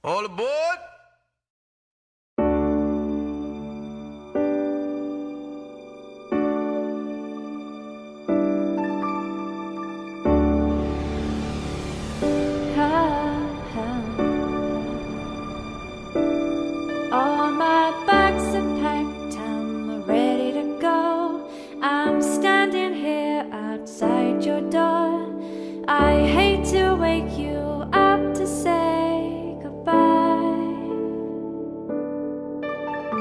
All aboard! All my bags are packed, I'm ready to go. I'm standing here outside your door. I hate to wake you up to say goodbye,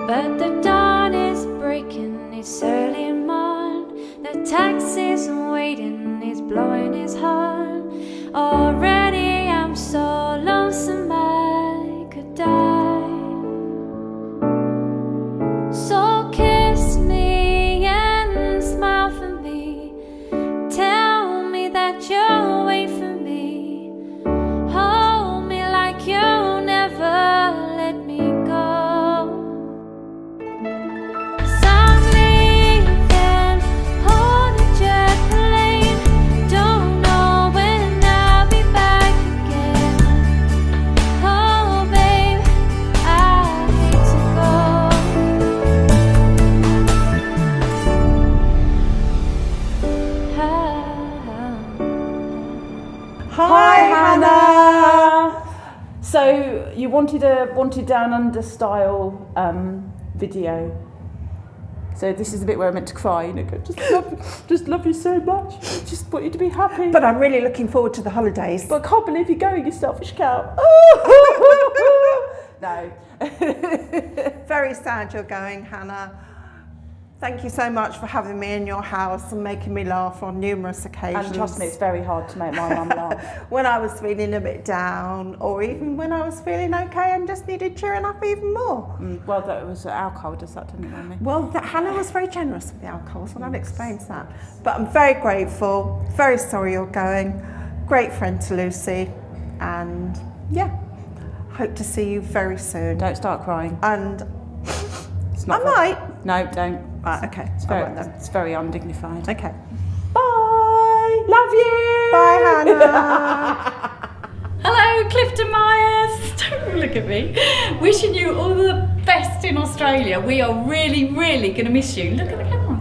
but the dawn is breaking, it's early morn. The taxi's waiting, he's blowing his horn. Already I'm so lonesome I could die. So kiss me and smile for me. Tell me that you'll wait for me. Hold me like you'll never let me go. 'Cause I'm leaving on a jet plane. Don't know when I'll be back again. Oh babe, I hate to go. Hi, Hannah. So you wanted a down under style video. So this is the bit where I meant to cry. You know, go, just love you so much. Just want you to be happy. But I'm really looking forward to the holidays. But I can't believe you're going, you selfish cow. No. Very sad you're going, Hannah. Thank you so much for having me in your house and making me laugh on numerous occasions. And trust me, it's very hard to make my mum laugh. When I was feeling a bit down, or even when I was feeling okay and just needed cheering up even more. Well, that was alcohol, does that, didn't it, Mummy? Well, Hannah was very generous with the alcohol, so that explains that. But I'm very grateful, very sorry you're going. Great friend to Lucy, and yeah, hope to see you very soon. Don't start crying. And It's I not might. No, don't. Right, okay. It's very undignified. Okay. Bye. Love you. Bye, Hannah. Hello, Clyfton-Myers. Don't look at me. Wishing you all the best in Australia. We are really, really going to miss you. Look at the camera.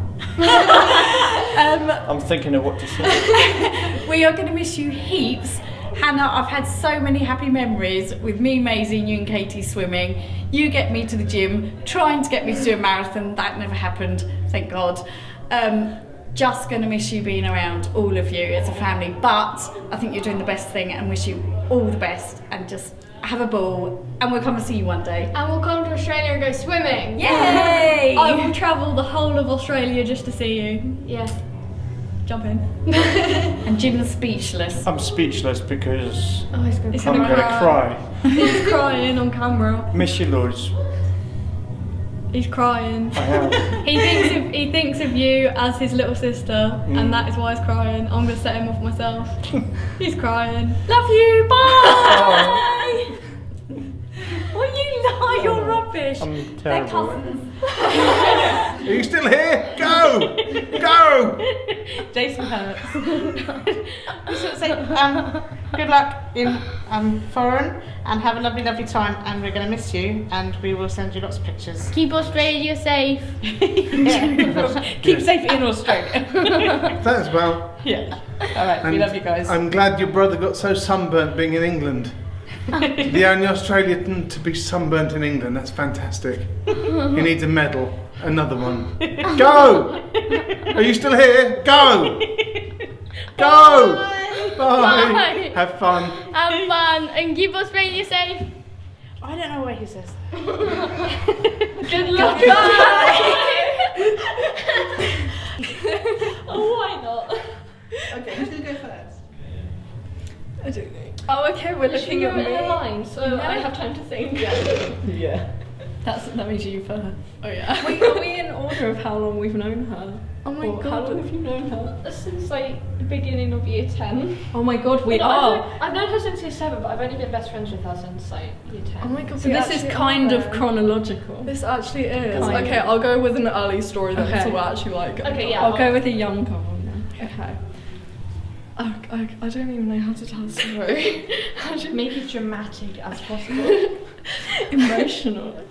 I'm thinking of what to say. We are going to miss you heaps. Hannah, I've had so many happy memories with me, Maisie, and you and Katie swimming. You get me to the gym, trying to get me to do a marathon. That never happened, thank God. Just going to miss you being around, all of you as a family. But I think you're doing the best thing and wish you all the best and just have a ball. And we'll come and see you one day. And we'll come to Australia and go swimming. Yay! I will travel the whole of Australia just to see you. Yeah. Jump in. And Jim's speechless. I'm speechless because Oh, he's gonna I'm going to cry. He's crying on camera. Miss you loads. He's crying. I am. He thinks of you as his little sister, and that is why he's crying. I'm gonna set him off myself. He's crying. Love you, bye! What you lie, you're rubbish. I'm They're terrible. cousins. Are you still here? Go! Go! Jason hurts. I just want to say good luck in foreign and have a lovely, lovely time, and we're going to miss you and we will send you lots of pictures. Keep Australia safe. Keep safe in Australia. Thanks, Val. Yeah. All right, we And love you guys. I'm glad your brother got so sunburnt being in England. The only Australian to be sunburnt in England. That's fantastic. He needs a medal. Another one. Go! Are you still here? Go! Go! Bye! Bye. Have fun. Have fun and keep Australia safe. I don't know what he says. Good luck. Oh, why not? Okay, who's going to go first? I don't know. Oh, okay, we're looking at me. Line, so I have time to think. Yeah. That means you first. Oh yeah. Wait, are we in order of how long we've known her? Oh my Or god. How long have you known her? Since like the beginning of year 10. Oh my god, we No, are. I've known her since year 7, but I've only been best friends with her since like year 10. Oh my god, So this is kind of chronological. This actually is. Kind Okay, of. I'll go with an early story then, Okay. so we're actually like. Okay, yeah. I'll go with a younger one then. Okay. Okay. I don't even know how to tell a story. Make it dramatic as possible. Emotional.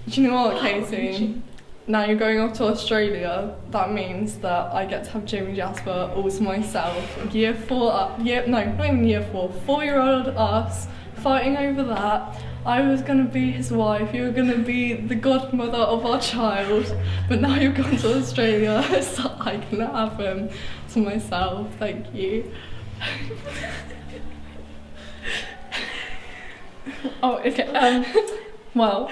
Do you know what, Katie? Now you're going off to Australia. That means that I get to have Jamie Jasper all to myself. Year 4, not even year 4. 4-year-old us fighting over that. I was gonna be his wife. You were gonna be the godmother of our child. But now you've gone to Australia, so I can have him to myself. Thank you. Oh, okay. Well,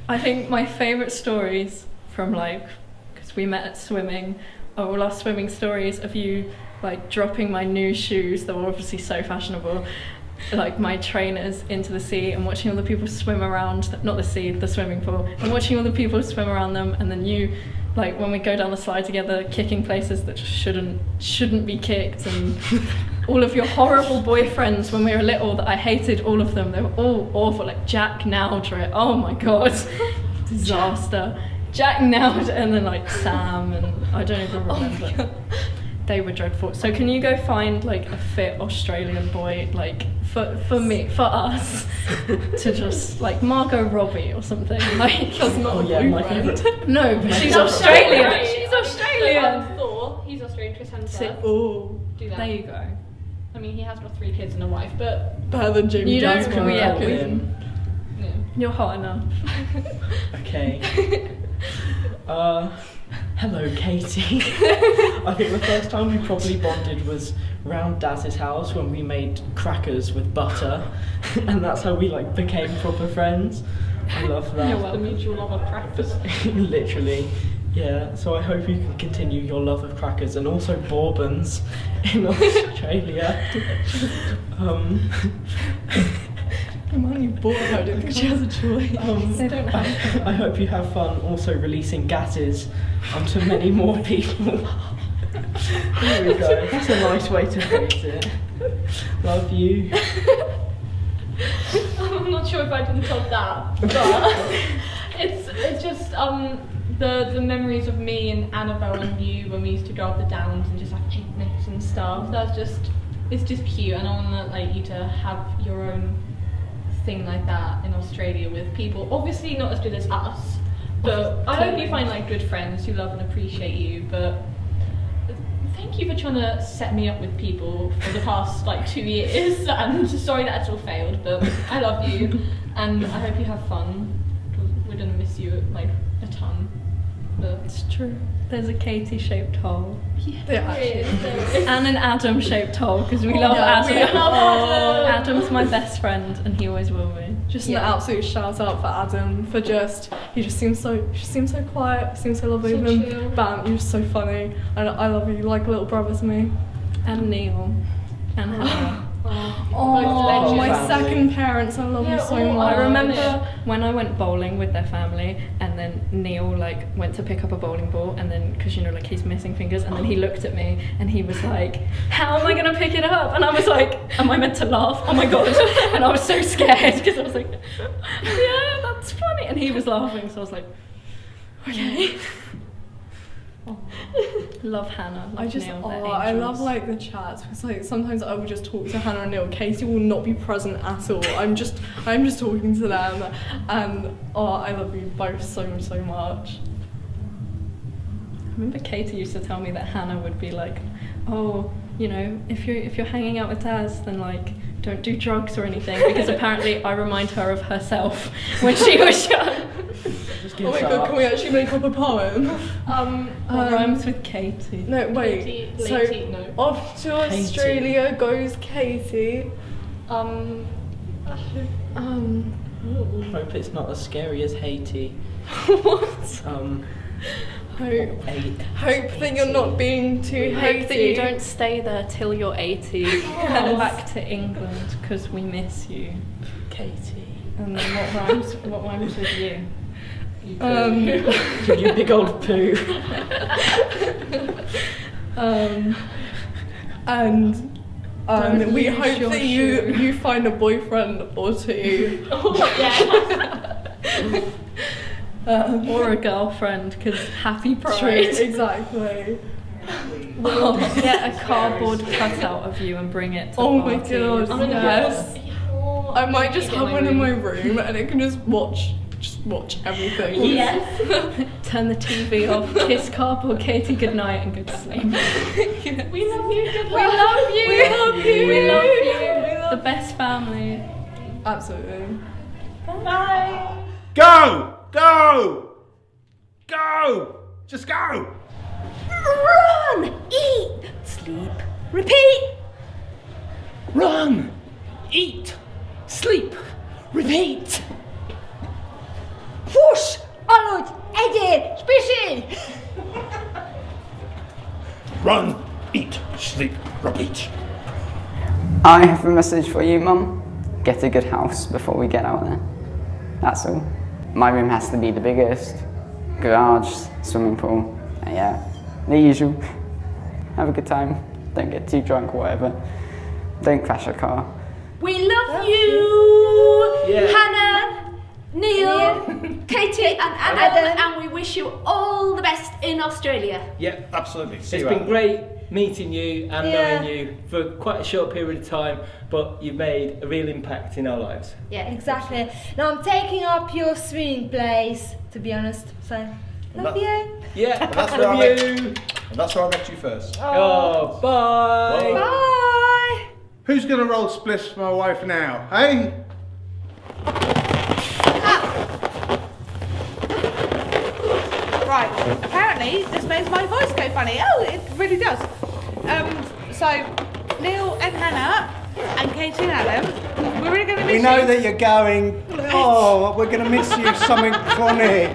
I think my favourite stories from because we met at swimming, are all our swimming stories of you dropping my new shoes that were obviously so fashionable, my trainers into the sea and watching other people swim around, not the sea, the swimming pool, and watching other people swim around them, and then you, when we go down the slide together, kicking places that shouldn't be kicked, and all of your horrible boyfriends when we were little that I hated all of them. They were all awful, Jack Nowdrit, oh my god, disaster. Jack Nowdrit, and then Sam, and I don't even remember. They were dreadful. So can you go find a fit Australian boy, for me, for us, to just Margot Robbie or something. That's not a boyfriend. No, but she's Australian. She's Australian. Thor, he's Australian. Chris Hemsworth. Oh, do that. there you go. I mean, he has got 3 kids and a wife, but Better than Jamie you don't Jasper. yeah. You're hot enough. Okay. Hello, Katie. I think the first time we probably bonded was round Daz's house when we made crackers with butter, and that's how we became proper friends. I love that. You're welcome. The mutual love of crackers. Literally, yeah. So I hope you can continue your love of crackers and also bourbons in Australia. Come on, you bought her. I don't think she has a choice. They don't have. I hope you have fun also releasing gases onto many more people. There we go. That's a nice way to phrase it. Love you. I'm not sure if I can top that, but it's just the memories of me and Annabelle and you when we used to go up the downs and just have picnics and stuff. It's just cute, and I want you to have your own thing like that in Australia with people. Obviously not as good as us, but I hope you find good friends who love and appreciate you. But thank you for trying to set me up with people for the past 2 years. I'm sorry that it's all failed, but I love you and I hope you have fun. We're gonna miss you a ton. But It's true. There's a Katie-shaped hole. yeah, There is. And an Adam-shaped hole, because we love Adam. we love Adam. Adam's my best friend, and he always will be. Just an absolute shout out for Adam for he just seems so quiet, seems so lovely So with him. chill. Bam, you're just so funny, and I love you like a little brother to me. And Neil. And Hannah. Oh, my legends. second parents, I love you so much. I remember when I went bowling with their family, and then Neil went to pick up a bowling ball, and then because he's missing fingers, and then he looked at me and he was like, "How am I gonna pick it up?" And I was like, "Am I meant to laugh? Oh my god!" And I was so scared because I was like, "Yeah, that's funny," and he was laughing, so I was like, "Okay." Love Hannah. Love Neil, they're I love angels. the chats because sometimes I will just talk to Hannah and Neil. Katie will not be present at all. I'm just talking to them, and I love you both so much. I remember Katie used to tell me that Hannah would be like, "Oh, if you're hanging out with Daz, then don't do drugs or anything," because apparently I remind her of herself when she was young. Oh my god, can we actually make up a poem? What rhymes with Katie? No, wait. Katie, no. Off to Australia goes Katie. Hope it's not as scary as Haiti. What? Hope that you're not being too Hope hasty. that you don't stay there till you're 80. Come back to England because we miss you. Katie. And then what rhymes with you? You big old poo. And we lose hope your that you find a boyfriend or two. Or a girlfriend, because happy pride. True, exactly. we'll get a cardboard cutout of you and bring it to Oh my parties. god, I'm gonna yes. Oh, I might just get have one in my room and it can just watch everything. Yes. Turn the TV off, kiss cardboard Katie goodnight and go to sleep. We love you. Good We luck. love you. We love you. We love you. We love The best family. Absolutely. Bye. Go! Go! Go! Just go! Run, eat, sleep, repeat. Run, eat, sleep, repeat. Whoosh, Arnold, Eddie, Spishy. Run, eat, sleep, repeat. I have a message for you, Mum. Get a good house before we get out there. That's all. My room has to be the biggest. Garage, swimming pool, yeah, the usual. Have a good time. Don't get too drunk or whatever. Don't crash a car. We love you, Yeah. Hannah, Neil, Katie, and Adam, and we wish you all the best in Australia. Yeah, absolutely. See It's you been out. great meeting you and knowing you for quite a short period of time, but you've made a real impact in our lives. Yeah, Exactly. Now I'm taking up your swimming place, to be honest. So, love you. Yeah, That's where I love met you. And that's where I met you first. Oh, bye. Bye. Who's going to roll spliffs for my wife now, hey? Right, apparently this makes my voice go funny. Oh, it really does. So Neil and Hannah and Katie and Adam, we're really going to miss We know you. that you're going. Oh, we're going to miss you. Something chronic.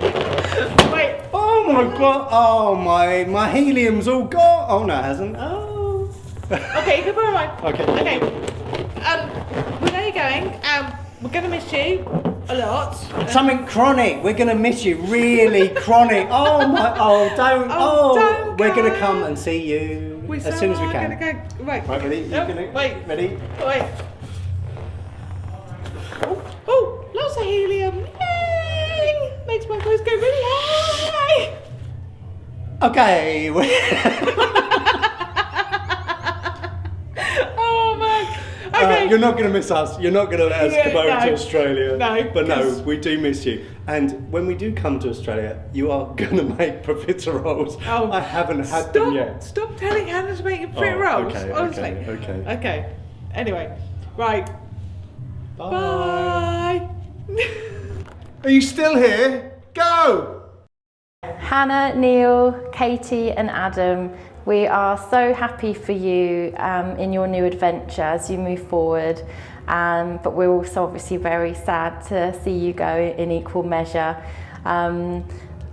Wait, Oh my god. Oh my helium's all gone. Oh no, it hasn't. Oh. okay, you can put it on. Okay. Okay. We know you're going. We're going to miss you a lot. Something chronic. We're going to miss you. Really chronic. Oh my. Oh don't. Oh, Oh. don't We're going to go. come and see you We as soon as we can. Gonna go. Right. Right, ready? You Yep, gonna, wait. Ready? Wait. Oh, lots of helium. Yay! Makes my voice go really high. Okay. Oh man. Okay. You're not going to miss us. You're not going to let us Yeah, come over to no. Australia. No, But no, 'cause- we do miss you. And when we do come to Australia, you are going to make profiteroles. Oh, I haven't had them yet. Stop telling Hannah to make you pretty Oh, rolls. okay, honestly. okay. Okay. Anyway, right. Bye. Bye. Are you still here? Go! Hannah, Neil, Katie and Adam, we are so happy for you in your new adventure as you move forward, but we're also obviously very sad to see you go in equal measure.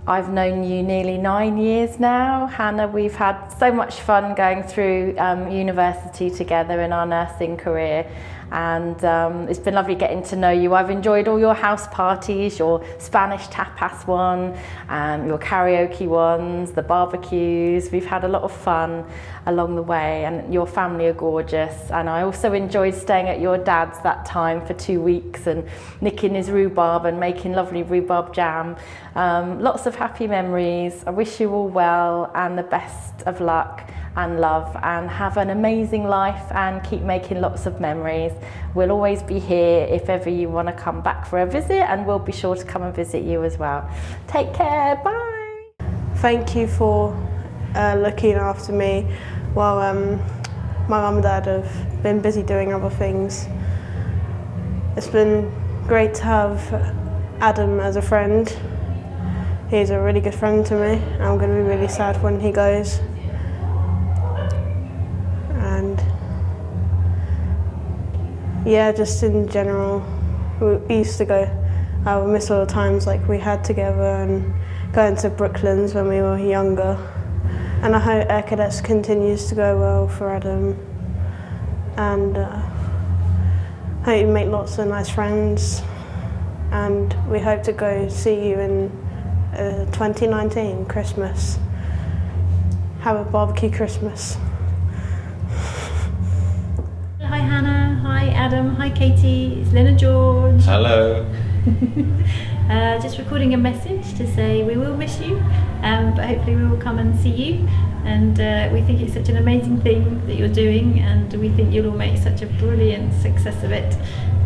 I've known you nearly 9 years now. Hannah, we've had so much fun going through university together in our nursing career, and it's been lovely getting to know you. I've enjoyed all your house parties, your Spanish tapas one, your karaoke ones, the barbecues. We've had a lot of fun along the way, and your family are gorgeous. And I also enjoyed staying at your dad's that time for 2 weeks and nicking his rhubarb and making lovely rhubarb jam. Lots of happy memories. I wish you all well and the best of luck and love, and have an amazing life and keep making lots of memories. We'll always be here if ever you want to come back for a visit, and we'll be sure to come and visit you as well. Take care, bye. Thank you for looking after me while my mum and dad have been busy doing other things. It's been great to have Adam as a friend. He's a really good friend to me. I'm going to be really sad when he goes. And yeah, just in general, we used to go, I would miss all the times like we had together and going to Brooklands when we were younger. And I hope Air Cadets continues to go well for Adam. And hope you make lots of nice friends. And we hope to go see you in 2019, Christmas. Have a barbecue Christmas. Hi Hannah, hi Adam, hi Katie, it's Lynn and George. Hello. Just recording a message to say we will miss you, but hopefully we will come and see you. And we think it's such an amazing thing that you're doing, and we think you'll all make such a brilliant success of it.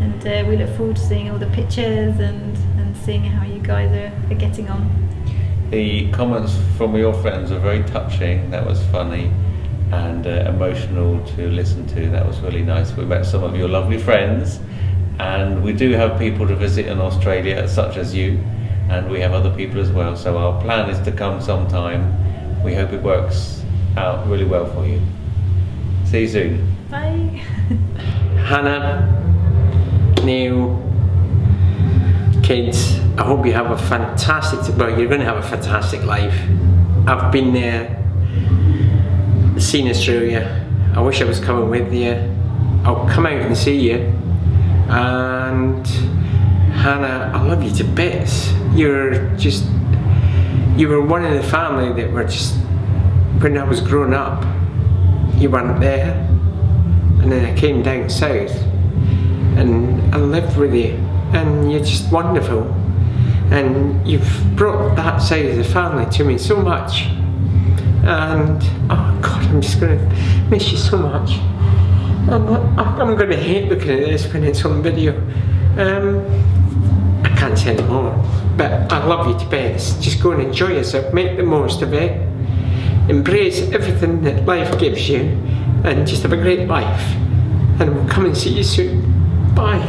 And we look forward to seeing all the pictures and seeing how you guys are getting on. The comments from your friends were very touching. That was funny and emotional to listen to. That was really nice. We met some of your lovely friends, and we do have people to visit in Australia, such as you, and we have other people as well. So our plan is to come sometime. We hope it works out really well for you. See you soon. Bye. Hannah, Neil, kids, I hope you have a fantastic, well, you're going to have a fantastic life. I've been there, seen Australia. I wish I was coming with you. I'll come out and see you. And Hannah, I love you to bits. You were one of the family that were just, when I was growing up, you weren't there. And then I came down south and I lived with you, and you're just wonderful. And you've brought that side of the family to me so much. And oh God, I'm just gonna miss you so much. And I'm gonna hate looking at this when it's on video. I can't say any more, but I love you to bits. Just go and enjoy yourself, make the most of it, embrace everything that life gives you, and just have a great life. And we'll come and see you soon. Bye.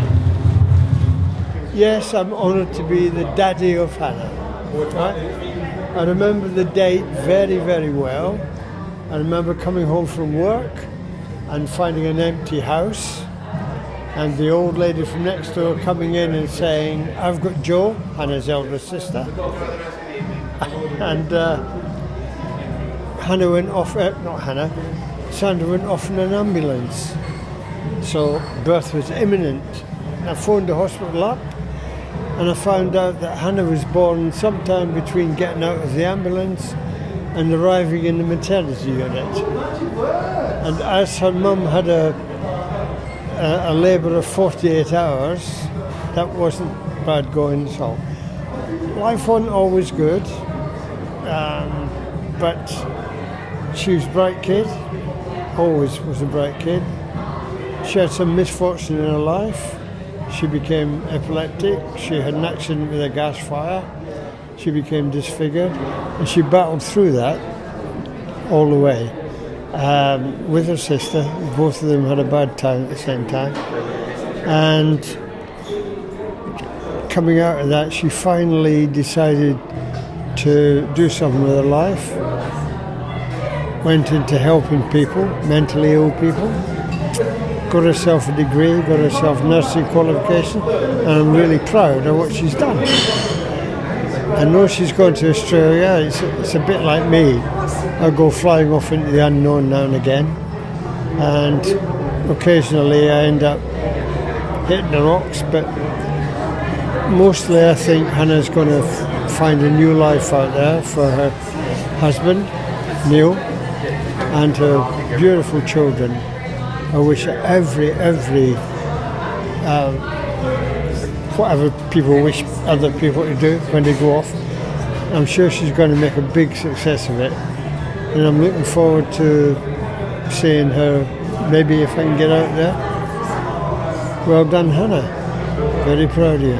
Yes, I'm honoured to be the daddy of Hannah. Right? I remember the date very, very well. I remember coming home from work and finding an empty house, and the old lady from next door coming in and saying, "I've got Jo," Hannah's elder sister. And Hannah went off, not Hannah, Sandra went off in an ambulance. So birth was imminent. I phoned the hospital up, and I found out that Hannah was born sometime between getting out of the ambulance and arriving in the maternity unit. And as her mum had a labour of 48 hours, that wasn't bad going at all. Life wasn't always good, but she was a bright kid, always was a bright kid. She had some misfortune in her life. She became epileptic, she had an accident with a gas fire, she became disfigured, and she battled through that all the way with her sister. Both of them had a bad time at the same time. And coming out of that, she finally decided to do something with her life, went into helping people, mentally ill people, got herself a degree, got herself nursing qualification, and I'm really proud of what she's done. I know she's gone to Australia. It's a bit like me. I go flying off into the unknown now and again, and occasionally I end up hitting the rocks, but mostly I think Hannah's going to find a new life out there for her husband, Neil, and her beautiful children. I wish every whatever people wish other people to do when they go off. I'm sure she's going to make a big success of it, and I'm looking forward to seeing her, maybe if I can get out there. Well done, Hannah. Very proud of you.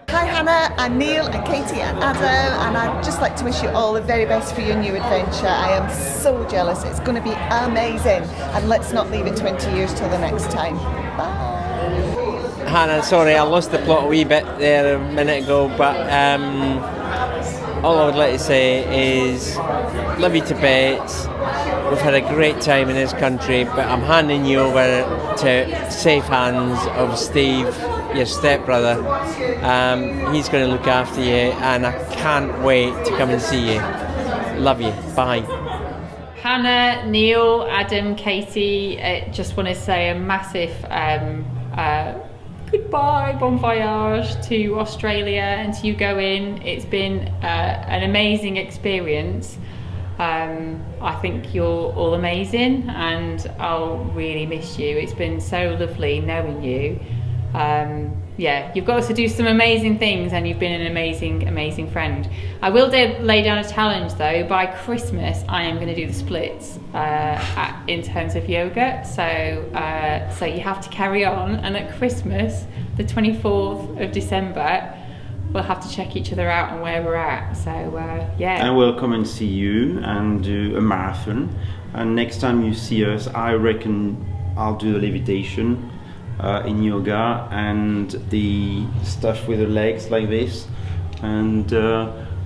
Hi Hannah and Neil and Katie and Adam, and I'd just like to wish you all the very best for your new adventure. I am so jealous. It's going to be amazing, and let's not leave it 20 years till the next time. Bye. Hannah, sorry, I lost the plot a wee bit there a minute ago, but all I would like to say is love you to bits. We've had a great time in this country, but I'm handing you over to safe hands of Steve, your stepbrother. He's going to look after you, and I can't wait to come and see you. Love you. Bye. Hannah, Neil, Adam, Katie, just want to say a massive goodbye, bon voyage to Australia and to you going. It's been an amazing experience. I think you're all amazing, and I'll really miss you. It's been so lovely knowing you. Yeah, you've got us to do some amazing things, and you've been an amazing friend. I will lay down a challenge though. By Christmas, I am going to do the splits in terms of yoga. So you have to carry on, and at Christmas, the 24th of December, we'll have to check each other out and where we're at. So yeah. And we'll come and see you and do a marathon. And next time you see us, I reckon I'll do the levitation in yoga and the stuff with the legs like this. And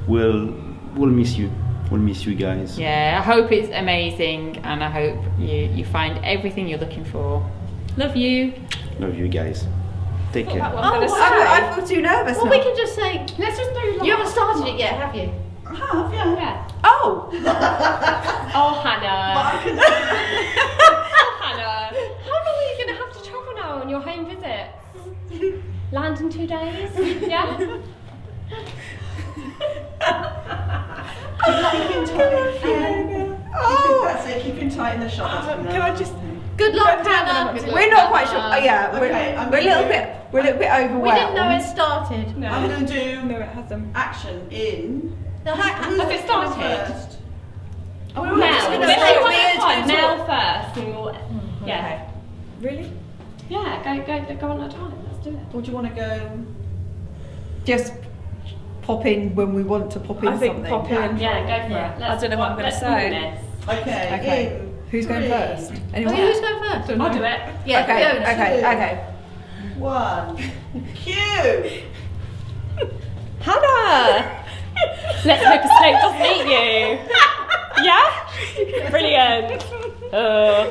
we'll miss you. We'll miss you guys. Yeah, I hope it's amazing, and I hope you find everything you're looking for. Love you. Love you guys. Take care. I feel too nervous. Well, now. we can just say, let's just do. You haven't started it yet, have you? I have, yeah. Yeah. Oh! Oh, Hannah. Hannah, how long are you going to have to travel now on your home visits? Land in 2 days? Yeah? Keeping tight in the shot. Can I just? Good luck, Hannah. We're not quite sure. Oh, yeah, we're a little bit overwhelmed. We didn't know it started. No. I'm going to do No, it hasn't. action in. Has it started? First? Oh, Mel. we're just going to Let's say do one weird at a time. and Mel talk. first, and we'll. Yeah. Really? Yeah, go on at a time. Let's do it. Or do you want to go? Just pop in when we want to pop in I think something. pop in. Yeah, go for it. I don't know what I'm going to say. Okay. Who's going first? Oh, who's going first? I'll do it. Yeah, Okay. 1. Cue. Hannah! Let's hope a snake doesn't eat you. Yeah? Brilliant. How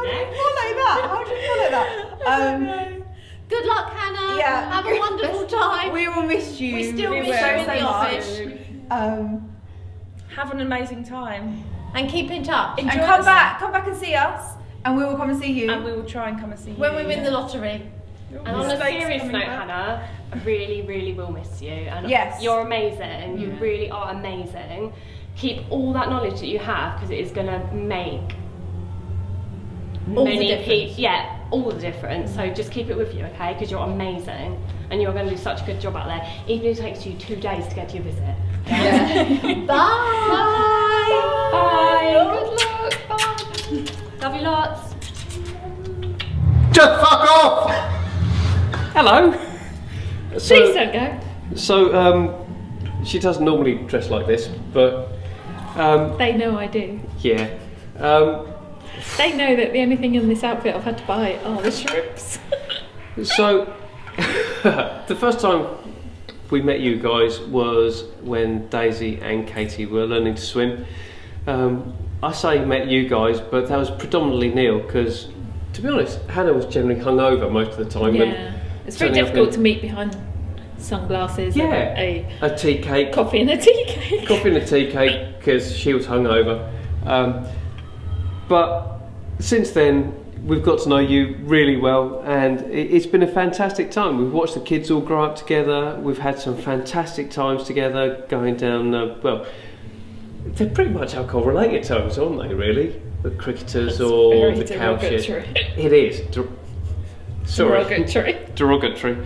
do you follow that? Good luck, Hannah. Yeah. Have a wonderful time. We will miss you. We still miss you in the office. Have an amazing time. And keep in touch. And come back and see us, and we will come and see you. And we will try and come and see you. When we win the lottery. And on a serious note, Hannah, I really, really will miss you. And yes. You're amazing. You really are amazing. Keep all that knowledge that you have, because it is going to make all the difference. All the difference. So just keep it with you, okay? Because you're amazing, and you're going to do such a good job out there. Even if it takes you 2 days to get to your visit. Yeah. Bye. Bye. Good luck. Bye. Love you lots. Just fuck off! Hello. Please don't go. So, she doesn't normally dress like this, but They know I do. yeah. They know that the only thing in this outfit I've had to buy are the shrimps. So, the first time we met you guys was when Daisy and Katie were learning to swim. I say met you guys, but that was predominantly Neil, because, to be honest, Hannah was generally hungover most of the time. Yeah. It's very difficult to meet behind sunglasses and a tea cake. coffee and a tea cake. Coffee and a tea cake, because she was hungover. But since then, we've got to know you really well, and it's been a fantastic time. We've watched the kids all grow up together. We've had some fantastic times together, going down, well, they're pretty much alcohol-related times, aren't they, really? The cricketers or the couches. It is. Derogatory.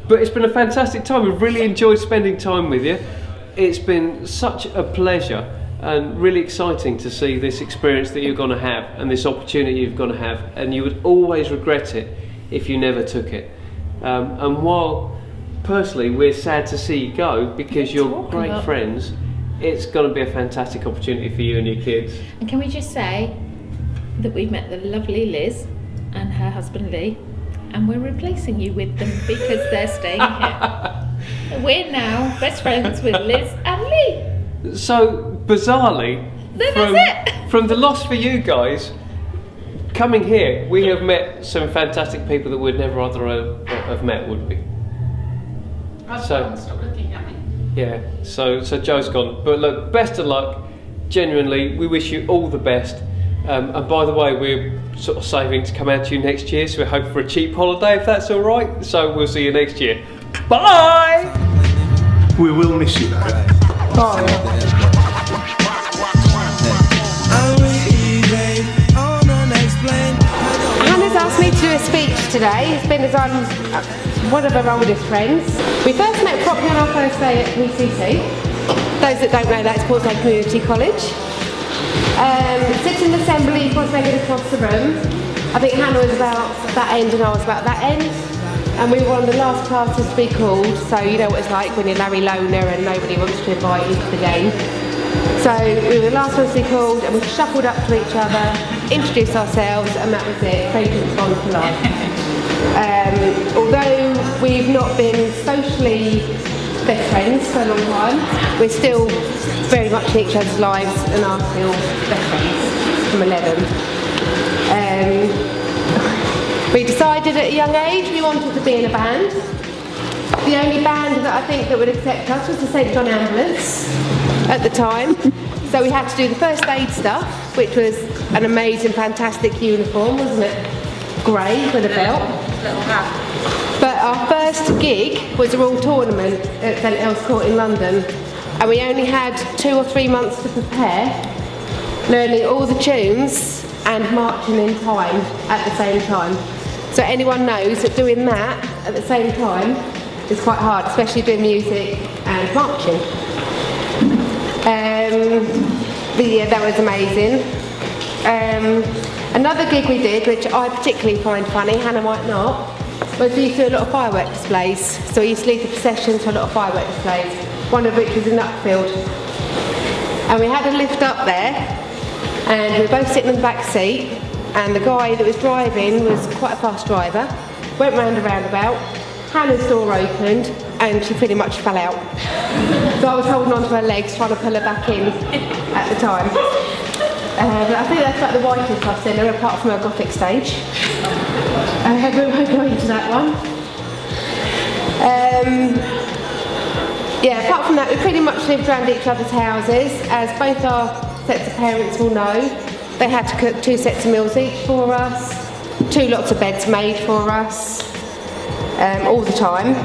But it's been a fantastic time. We've really enjoyed spending time with you. It's been such a pleasure and really exciting to see this experience that you're going to have and this opportunity you're going to have, and you would always regret it if you never took it. And while personally we're sad to see you go because you're great friends, it's going to be a fantastic opportunity for you and your kids. And can we just say that we've met the lovely Liz and her husband Lee, and we're replacing you with them because they're staying here. We're now best friends with Liz and Lee. So bizarrely, from the loss for you guys, coming here, we have met some fantastic people that we'd never otherwise have met, would we? Stop looking at me. Yeah, so Joe's gone. But look, best of luck. Genuinely, we wish you all the best. And by the way, we're sort of saving to come out to you next year, so we're hoping for a cheap holiday if that's all right. So we'll see you next year. Bye! We will miss you though. Hannah's asked me to do a speech today. It's been as I'm one of her oldest friends. We first met properly on our first day at PCC. Those that don't know that, it's Portsmouth Community College. Sitting assembly, Portsmouth across the room. I think Hannah was about that end and I was about that end. And we were one of the last classes to be called, so you know what it's like when you're Larry Loner and nobody wants to invite you to the game. So we were the last ones to be called and we shuffled up to each other, introduced ourselves, and that was it. Friendship's gone for life. Although we've not been socially best friends for a long time, we're still very much in each other's lives and are still best friends from 11. We decided at a young age we wanted to be in a band. The only band that I think that would accept us was the St John Ambulance at the time. So we had to do the first aid stuff, which was an amazing, fantastic uniform, wasn't it? Grey with a belt. But our first gig was a Royal Tournament at St El's Court in London. And we only had 2 or 3 months to prepare, learning all the tunes and marching in time at the same time. So anyone knows that doing that at the same time is quite hard, especially doing music and marching. But yeah, that was amazing. Another gig we did, which I particularly find funny, Hannah might not, was we used to do a lot of firework displays. So we used to lead the procession to a lot of firework displays, one of which was in Nutfield. And we had a lift up there, and we were both sitting in the back seat, and the guy that was driving was quite a fast driver, went round a roundabout, Hannah's door opened, and she pretty much fell out. So I was holding on to her legs, trying to pull her back in at the time. But I think that's about the whitest I've seen her, apart from her Gothic stage. We won't go into that one. Yeah, apart from that, we pretty much lived around each other's houses, as both our sets of parents will know. They had to cook 2 sets of meals each for us, 2 lots of beds made for us, all the time.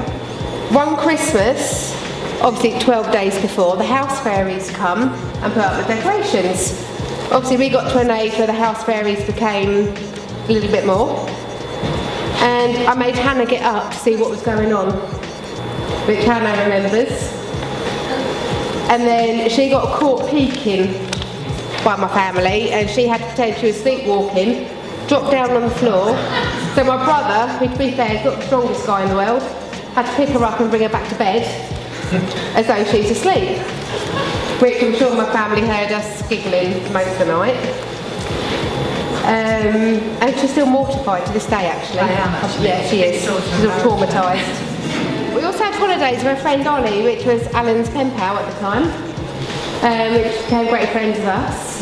One Christmas, obviously 12 days before, the house fairies come and put up the decorations. Obviously we got to an age where the house fairies became a little bit more. And I made Hannah get up to see what was going on, which Hannah remembers. And then she got caught peeking by my family, and she had to pretend she was sleepwalking, dropped down on the floor. So my brother, who to be fair is not the strongest guy in the world, had to pick her up and bring her back to bed as though she's asleep, which I'm sure my family heard us giggling most of the night. And she's still mortified to this day, actually. I am, actually. Yeah, she is. She's all traumatised. We also had holidays with her friend Ollie, which was Alan's pen pal at the time, which became great friends with us.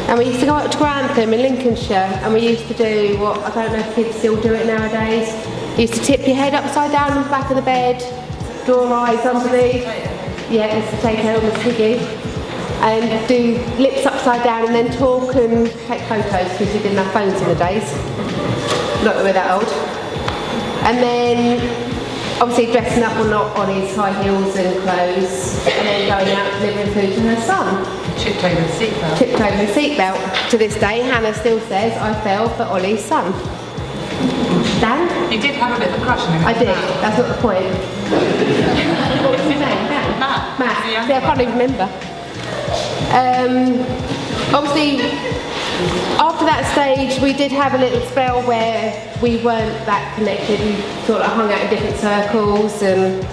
And we used to go up to Grantham in Lincolnshire, and we used to do what, I don't know if kids still do it nowadays, you used to tip your head upside down on the back of the bed, draw eyes underneath, yeah, used to take her on the piggy, and do lips upside down and then talk and take photos, because we didn't have phones in the days, not that we're that old. And then obviously dressing up or not on his high heels and clothes, and then going out delivering food to her son. Tripped over the seatbelt. Tripped over the seatbelt. To this day, Hannah still says I fell for Ollie's son. Dan? You did have a bit of a crush on him. I did. That's not the point. What was his name? Dan? Matt. Yeah, I can't even remember. Obviously, after that stage, we did have a little spell where we weren't that connected. We sort of hung out in different circles, and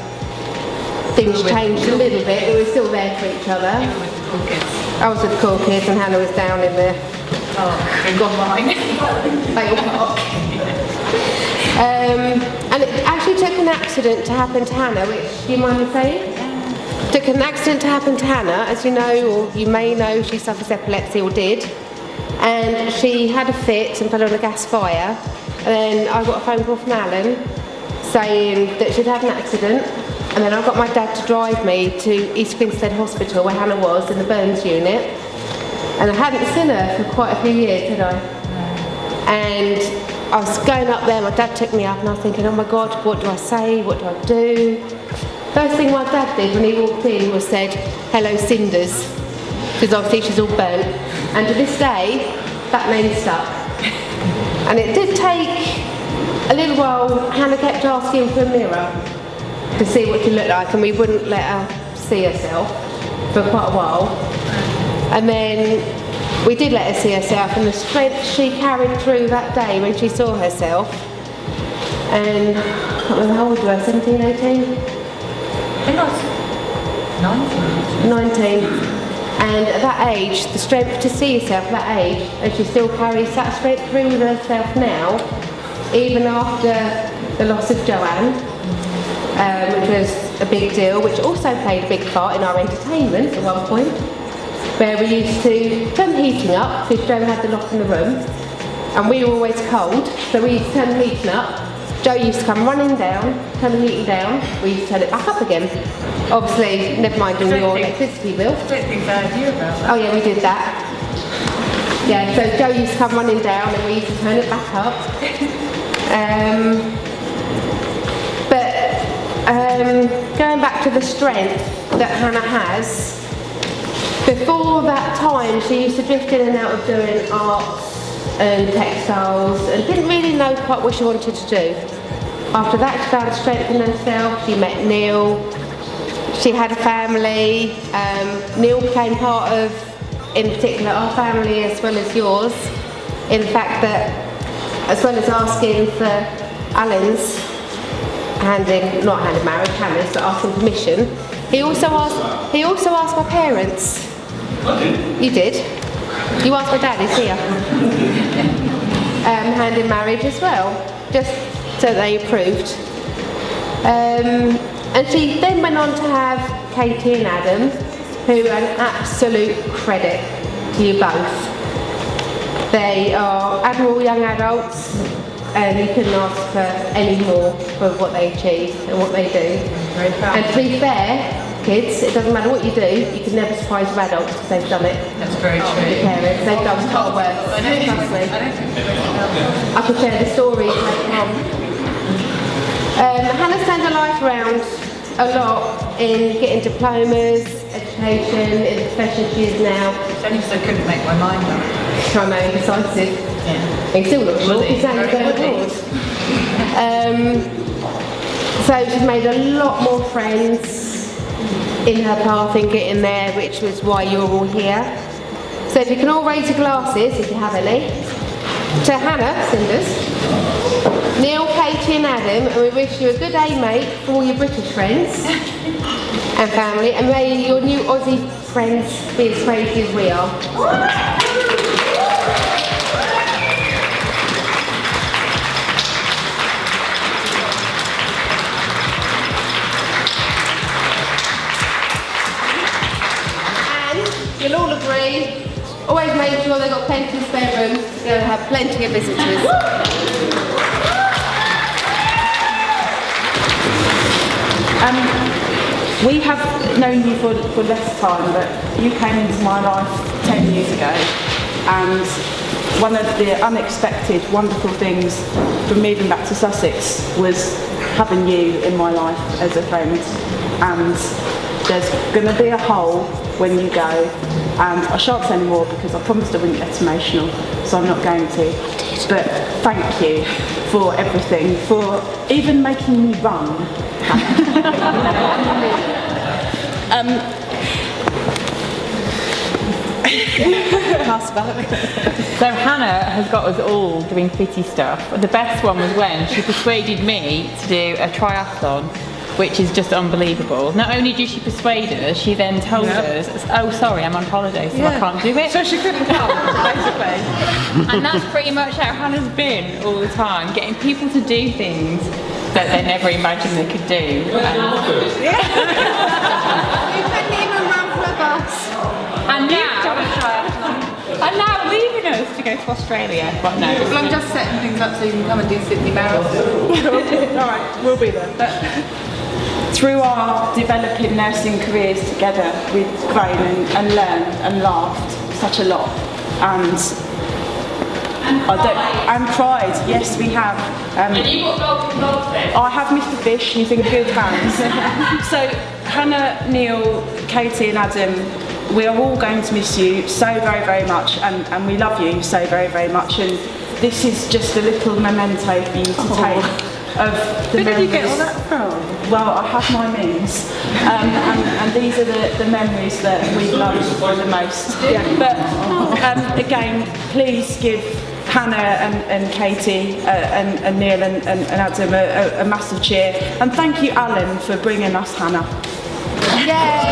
things changed a little bit, but we were still there for each other. Even with the cool kids. I was with the cool kids, and Hannah was down in the park. And it actually took an accident to happen to Hannah, which, do you mind me saying? It took an accident to happen to Hannah, as you know, or you may know, she suffers epilepsy, or did. And she had a fit and fell on a gas fire, and then I got a phone call from Alan saying that she'd had an accident, and then I got my dad to drive me to East Grinstead Hospital where Hannah was in the burns unit, and I hadn't seen her for quite a few years, had I? And I was going up there, my dad took me up, and I was thinking, oh my God, what do I say, what do I do? First thing my dad did when he walked in was said, "Hello, Cinders," because obviously she's all burnt. And to this day, that name stuck. And it did take a little while. Hannah kept asking for a mirror to see what she looked like, and we wouldn't let her see herself for quite a while. And then we did let her see herself, and the strength she carried through that day when she saw herself. And I can't remember how old you were, 17, 18? I think I was 19. 19. And at that age, the strength to see yourself at that age, and she still carries that strength through with herself now, even after the loss of Joanne, which was a big deal, which also played a big part in our entertainment at one point, where we used to turn the heating up because Joe had the lock in the room, and we were always cold, so we used to turn the heating up. Joe used to come running down, turn the heating down, we used to turn it back up again. Obviously, never mind your electricity bill. I don't think I knew about that. Oh yeah, we did that. Yeah, so Joe used to come running down and we used to turn it back up. Going back to the strength that Hannah has, before that time she used to drift in and out of doing arts and textiles and didn't really know quite what she wanted to do. After that she found strength in herself, she met Neil, she had a family, Neil became part of, in particular, our family as well as yours, in the fact that as well as asking for Alan's not hand in marriage, Hannah's, but asking permission, he also asked my parents. I did. You did? You asked my dad, he's here. Hand in marriage as well, just so they approved. And she then went on to have Katie and Adam, who are an absolute credit to you both. They are admirable young adults, and you couldn't ask for any more for what they achieve and what they do. And to be fair, kids, it doesn't matter what you do, you can never surprise your adults because they've done it. That's very true. The parents, they've done far worse. Trust me. I could share the stories later on. Hannah's turned her life around a lot in getting diplomas, education, in the profession she is now. It's only because I couldn't make my mind up. I know, decisive. Yeah. He's still not sure, he's only going abroad. So she's made a lot more friends in her path in getting there, which was why you're all here. So if you can all raise your glasses, if you have any, to Hannah, Cinders, Neil, Katie and Adam, and we wish you a good day, mate, for all your British friends and family, and may your new Aussie friends be as crazy as we are. You'll all agree, always make sure they've got plenty of spare rooms to go and have plenty of visitors. We have known you for less time, but you came into my life 10 years ago, and one of the unexpected, wonderful things from moving back to Sussex was having you in my life as a friend. And there's going to be a hole when you go, and I shan't say any more because I promised I wouldn't get emotional, so I'm not going to. But thank you for everything, for even making me run. So Hannah has got us all doing fitty stuff. The best one was when she persuaded me to do a triathlon, which is just unbelievable. Not only did she persuade us, she then told us, oh sorry, I'm on holiday, so I can't do it. So she couldn't come, basically. And that's pretty much how Hannah's been all the time, getting people to do things that they never imagined they could do. You couldn't even run for a bus. And now leaving us to go to Australia. But no. Well, I'm just setting things up so you can come and do Sydney Marathon. Alright, we'll be there. But through our developing nursing careers together, we've grown and learned and laughed such a lot. And And pride, yes, we have. And you've got goldfish. I have Mr. Fish, he's in good hands. So, Hannah, Neil, Katie, and Adam, we are all going to miss you so very, very much, and we love you so very, very much. And this is just a little memento for you to take of the memories. Where did you get all that from? Well, I have my means, and these are the memories that we've loved the most. But again, please give Hannah and Katie and Neil and Adam a massive cheer, and thank you, Alan, for bringing us Hannah. Yay!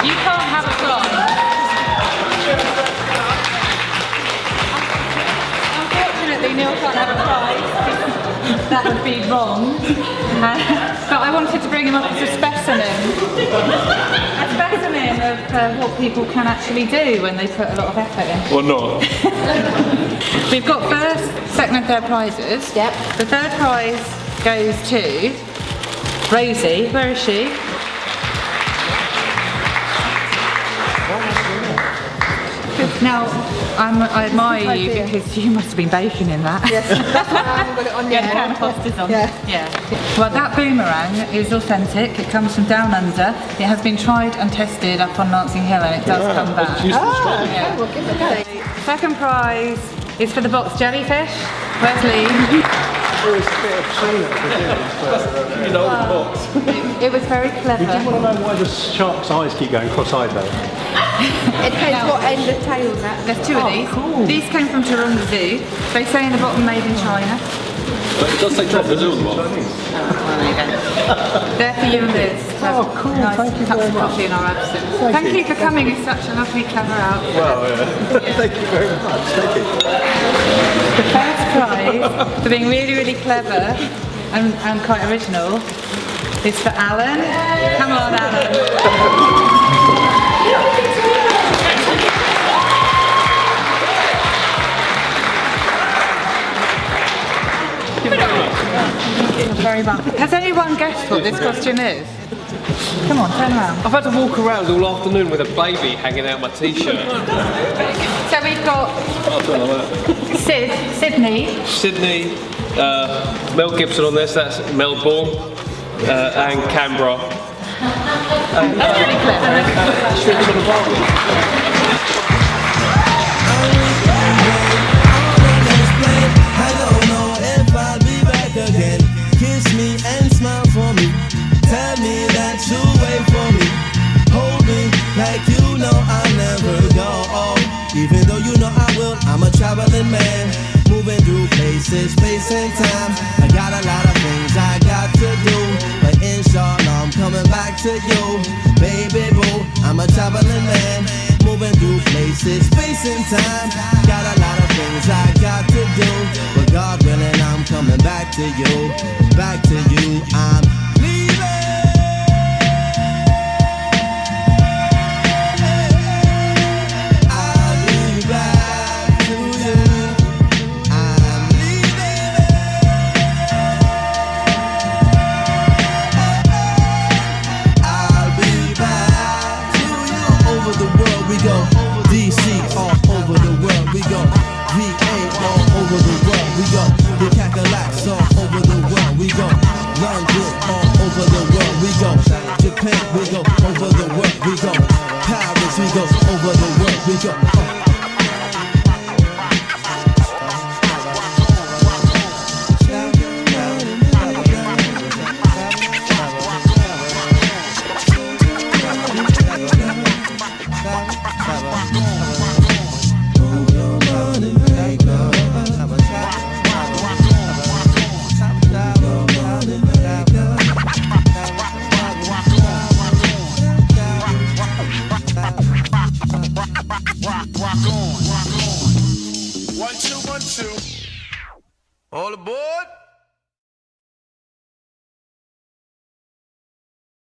You can't have a prize. Unfortunately, Neil can't have a prize. That would be wrong. But I wanted to bring him up as a specimen. A specimen of what people can actually do when they put a lot of effort in. Or not. We've got first, second and third prizes. Yep. The third prize goes to Rosie. Where is she? Now, I admire you because you must have been baking in that. Yes, that's why I haven't got it on Yeah, yet. the Hannah Foster's on. Yeah. Well, that boomerang is authentic. It comes from down under. It has been tried and tested up on Lancing Hill, and it does come back. Okay, we'll give it a go. Second prize is for the box jellyfish. Where's Lee? It was very clever. We do want to know why the shark's eyes keep going cross-eyed though. It depends what end the tail's at. There's two of these. Cool. These came from Taronga Zoo. They say in the bottom made in China. But it does say Taronga Zoo on the bottom. They're for you and Liz. Oh, cool. Nice Thank you cups very of much. coffee in our absence. Thank Thank you. you for coming. It's such a lovely, clever outfit. Well, yeah. Thank you very much. Thank you. The first prize for being really, really clever and quite original is for Alan. Come on, Alan. Very much. Has anyone guessed what this costume is? Come on, turn around. I've had to walk around all afternoon with a baby hanging out my t-shirt. So we've got Sydney. Sydney, Mel Gibson on this, that's Melbourne, and Canberra. That's really clever. Shrimps on a barbie. Again, kiss me and smile for me. Tell me that you'll wait for me. Hold me like you know I'll never go. Even though you know I will, I'm a traveling man, moving through places, space and time. I got a lot of things I got to do, but inshallah I'm coming back to you, baby boo. I'm a traveling man, moving through places, space and time. Got a lot of things I got to do, but God willing I'm coming back to you, back to you. I'm All aboard!